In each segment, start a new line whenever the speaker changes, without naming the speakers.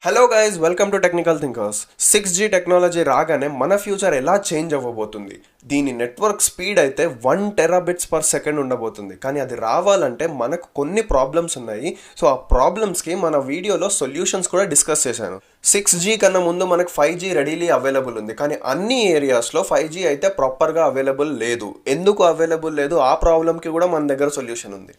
Hello guys, welcome to technical thinkers. 6G technology రాగానే మన future ఎలా చేంజ్ అవ్వబోతుంది? దీని నెట్వర్క్ స్పీడ్ అయితే 1 టెరాబిట్స్ పర్ సెకండ్ ఉండబోతుంది. కానీ అది రావాలంటే మనకు కొన్ని ప్రాబ్లమ్స్ ఉన్నాయి. సో ఆ ప్రాబ్లమ్స్కి మన వీడియోలో సొల్యూషన్స్ కూడా డిస్కస్ చేశాను. 6G కన్నా ముందు మనకు 5G రెడీలీ అవైలబుల్ ఉంది. కానీ అన్ని ఏరియాస్లో 5G అయితే ప్రాపర్గా అవైలబుల్ లేదు. ఎందుకు అవైలబుల్ లేదు? ఆ ప్రాబ్లమ్కి కూడా మన దగ్గర సొల్యూషన్ ఉంది.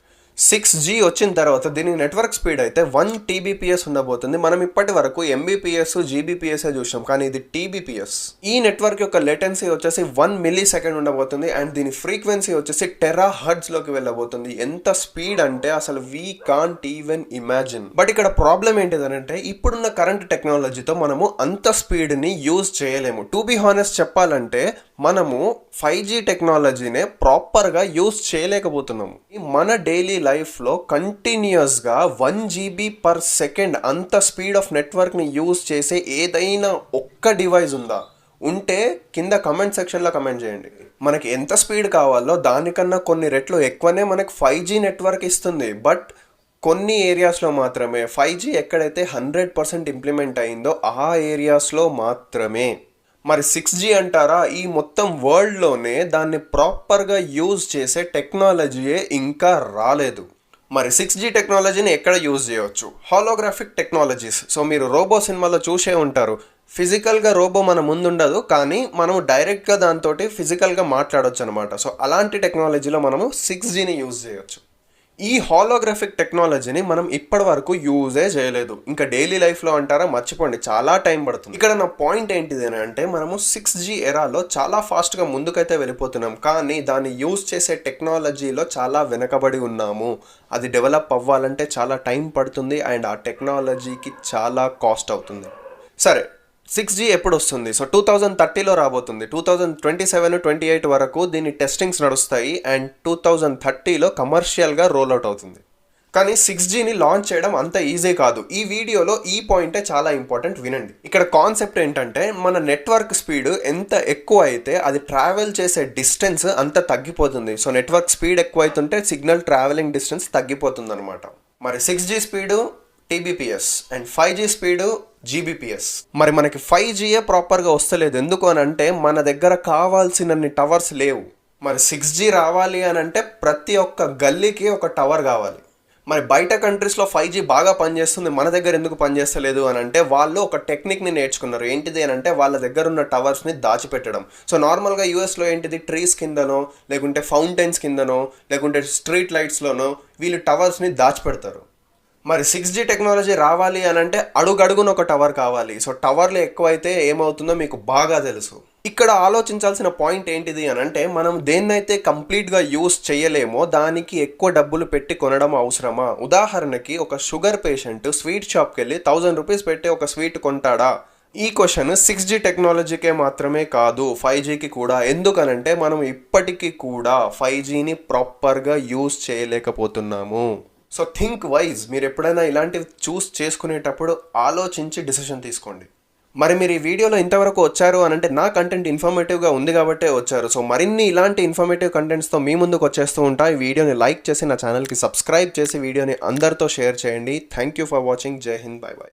6G వచ్చిన తర్వాత దీని నెట్వర్క్ స్పీడ్ అయితే 1 TBPS ఉండబోతుంది. మనం ఇప్పటి వరకు MBPS GBPS చూసాం, కానీ ఇది TBPS. ఈ నెట్వర్క్ యొక్క లేటెన్సీ వచ్చేసి 1 మిల్లీ సెకండ్ ఉండబోతుంది అండ్ దీని ఫ్రీక్వెన్సీ వచ్చేసి టెరా హర్ట్జ్ లోకి వెళ్ళబోతుంది. ఎంత స్పీడ్ అంటే అసలు we can't even imagine. But ఇక్కడ ప్రాబ్లం ఏంటిదనంటే ఇప్పుడున్న కరెంట్ టెక్నాలజీతో మనము అంత స్పీడ్ ని యూజ్ చేయలేము. టు బి హానెస్ట్ చెప్పాలంటే మనము 5G టెక్నాలజీనే ప్రాపర్గా యూజ్ చేయలేకపోతున్నాము. మన డైలీ లైఫ్లో కంటిన్యూస్గా 1 GB పర్ సెకండ్ అంత స్పీడ్ ఆఫ్ నెట్వర్క్ని యూజ్ చేసే ఏదైనా ఒక్క డివైస్ ఉందా? ఉంటే కింద కమెంట్ సెక్షన్లో కమెంట్ చేయండి. మనకి ఎంత స్పీడ్ కావాలో దానికన్నా కొన్ని రెట్లు ఎక్కువనే మనకు 5G నెట్వర్క్ ఇస్తుంది. బట్ కొన్ని ఏరియాస్లో మాత్రమే 5G ఎక్కడైతే 100% ఇంప్లిమెంట్ అయిందో ఆ ఏరియాస్లో మాత్రమే. మరి 6G అంటారా? ఈ మొత్తం వరల్డ్లోనే దాన్ని ప్రాపర్గా యూజ్ చేసే టెక్నాలజీయే ఇంకా రాలేదు. మరి 6G టెక్నాలజీని ఎక్కడ యూజ్ చేయవచ్చు? Holographic technologies. సో మీరు రోబో సినిమాలో చూసే ఉంటారు. ఫిజికల్గా రోబో మన ముందు ఉండదు, కానీ మనం డైరెక్ట్గా దాంతో ఫిజికల్గా మాట్లాడవచ్చు అనమాట. సో అలాంటి టెక్నాలజీలో మనము 6Gని యూజ్ చేయొచ్చు. ఈ హాలోగ్రాఫిక్ టెక్నాలజీని మనం ఇప్పటి వరకు యూజే చేయలేదు. ఇంకా డైలీ లైఫ్లో అంటారా, మర్చిపోండి, చాలా టైం పడుతుంది. ఇక్కడ నా పాయింట్ ఏంటిది అంటే మనము 6G ఎరాలో చాలా ఫాస్ట్గా ముందుకైతే వెళ్ళిపోతున్నాం, కానీ దాన్ని యూజ్ చేసే టెక్నాలజీలో చాలా వెనకబడి ఉన్నాము. అది డెవలప్ అవ్వాలంటే చాలా టైం పడుతుంది అండ్ ఆ టెక్నాలజీకి చాలా కాస్ట్ అవుతుంది. సరే, 6G ఎప్పుడు వస్తుంది? సో 2030లో రాబోతుంది. 2027-28 వరకు దీని టెస్టింగ్స్ నడుస్తాయి అండ్ 2030లో కమర్షియల్గా రోల్ అవుట్ అవుతుంది. కానీ 6Gని లాంచ్ చేయడం అంత ఈజీ కాదు. ఈ వీడియోలో ఈ పాయింటే చాలా ఇంపార్టెంట్, వినండి. ఇక్కడ కాన్సెప్ట్ ఏంటంటే మన నెట్వర్క్ స్పీడ్ ఎంత ఎక్కువ అయితే అది ట్రావెల్ చేసే డిస్టెన్స్ అంత తగ్గిపోతుంది. సో నెట్వర్క్ స్పీడ్ ఎక్కువ అవుతుంటే సిగ్నల్ ట్రావెలింగ్ డిస్టెన్స్ తగ్గిపోతుంది అనమాట. మరి 6G speed TBPS and 5G speed GBPS. మరి మనకి 5Gయే ప్రాపర్గా వస్తలేదు. ఎందుకు అని అంటే మన దగ్గర కావాల్సినన్ని టవర్స్ లేవు. మరి 6G రావాలి అని అంటే ప్రతి ఒక్క గల్లీకి ఒక టవర్ కావాలి. మరి బయట కంట్రీస్లో 5G బాగా పనిచేస్తుంది, మన దగ్గర ఎందుకు పనిచేస్తలేదు అని అంటే వాళ్ళు ఒక టెక్నిక్ని నేర్చుకున్నారు. ఏంటిది అని అంటే వాళ్ళ దగ్గర ఉన్న టవర్స్ని దాచిపెట్టడం. సో నార్మల్గా యూఎస్లో ఏంటిది, ట్రీస్ కిందనో లేకుంటే ఫౌంటైన్స్ కిందనో లేకుంటే స్ట్రీట్ లైట్స్లోనో వీళ్ళు టవర్స్ని దాచిపెడతారు. మరి 6G టెక్నాలజీ రావాలి అని అంటే అడుగడుగున ఒక టవర్ కావాలి. సో టవర్లు ఎక్కువైతే ఏమవుతుందో మీకు బాగా తెలుసు. ఇక్కడ ఆలోచించాల్సిన పాయింట్ ఏంటిది అని అంటే మనం దేన్నైతే కంప్లీట్గా యూస్ చేయలేమో దానికి ఎక్కువ డబ్బులు పెట్టి కొనడం అవసరమా? ఉదాహరణకి ఒక షుగర్ పేషెంట్ స్వీట్ షాప్కి వెళ్ళి 1000 రూపీస్ పెట్టి ఒక స్వీట్ కొంటాడా? ఈ క్వశ్చన్ 6G టెక్నాలజీకే మాత్రమే కాదు, 5Gకి కూడా. ఎందుకనంటే మనం ఇప్పటికీ కూడా 5Gని ప్రాపర్గా యూస్ చేయలేకపోతున్నాము. So think wise. మీరు ఎప్పుడైనా ఇలాంటివి చూస్ చేసుకునేటప్పుడు ఆలోచించి డిసిషన్ తీసుకోండి. మరి మీరు ఈ వీడియోలో ఇంతవరకు వచ్చారు అని అంటే నా కంటెంట్ ఇన్ఫర్మేటివ్గా ఉంది కాబట్టే వచ్చారు. సో మరిన్ని ఇలాంటి ఇన్ఫర్మేటివ్ కంటెంట్స్తో మీ ముందుకు వచ్చేస్తూ ఉంటా. ఈ వీడియోని లైక్ చేసి నా ఛానల్కి సబ్స్క్రైబ్ చేసి వీడియోని అందరితో షేర్ చేయండి. Thank you for watching. జై హింద్. By by.